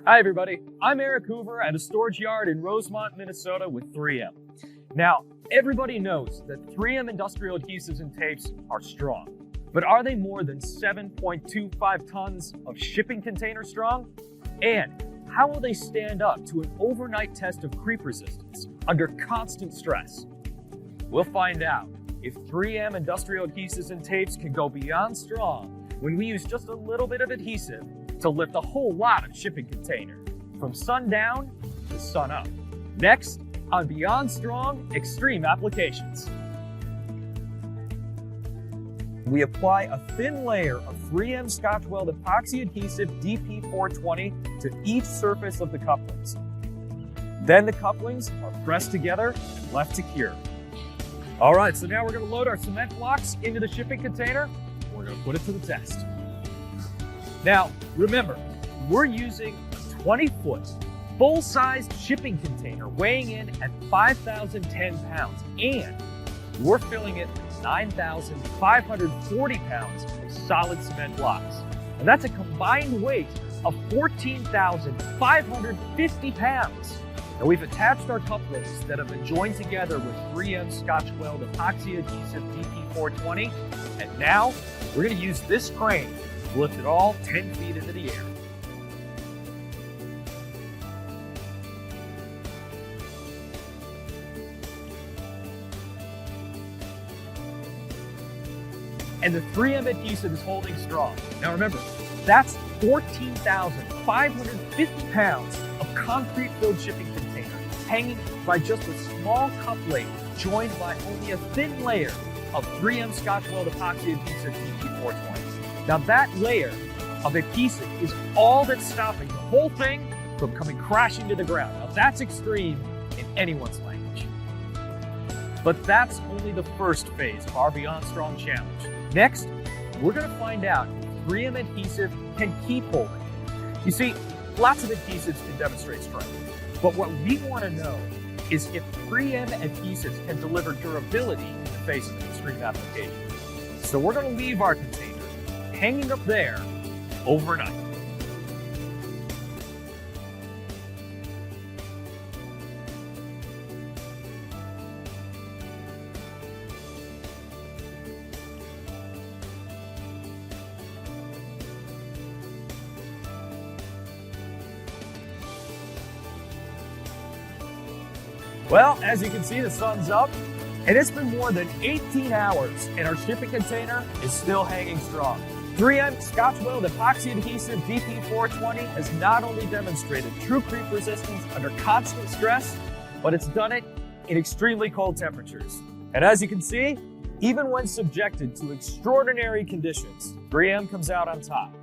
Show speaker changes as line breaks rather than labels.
Hi everybody, I'm Eric Hoover at a storage yard in Rosemont, Minnesota with 3M. Now, everybody knows that 3M industrial adhesives and tapes are strong, but are they more than 7.25 tons of shipping container strong? And how will they stand up to an overnight test of creep resistance under constant stress? We'll find out if 3M industrial adhesives and tapes can go beyond strong when we use just a little bit of adhesive to lift a whole lot of shipping container from sundown to sun up. Next on Beyond Strong Extreme Applications. We apply a thin layer of 3M Scotch-Weld epoxy adhesive DP420 to each surface of the couplings. Then the couplings are pressed together and left to cure. All right, so now we're going to load our cement blocks into the shipping container. We're going to put it to the test. Now, remember, we're using a 20-foot, full-sized shipping container weighing in at 5,010 pounds, and we're filling it with 9,540 pounds of solid cement blocks. And that's a combined weight of 14,550 pounds. Now, we've attached our couplings that have been joined together with 3M Scotch-Weld epoxy adhesive DP420, and now we're going to use this crane to lift it all 10 feet into the air. And the 3M adhesive is holding strong. Now remember, that's 14,550 pounds of concrete-filled shipping container hanging by just a small coupling joined by only a thin layer of 3M Scotch-Weld epoxy adhesive DP420. Now that layer of adhesive is all that's stopping the whole thing from coming crashing to the ground. Now that's extreme in anyone's language. But that's only the first phase of our Beyond Strong challenge. Next, we're going to find out if 3M adhesive can keep holding. You see, lots of adhesives can demonstrate strength, but what we want to know is if 3M adhesives can deliver durability in the face of an extreme application. So we're going to leave our container hanging up there overnight. Well, as you can see, the sun's up, and it's been more than 18 hours, and our shipping container is still hanging strong. 3M Scotch-Weld epoxy adhesive DP420 has not only demonstrated true creep resistance under constant stress, but it's done it in extremely cold temperatures. And as you can see, even when subjected to extraordinary conditions, 3M comes out on top.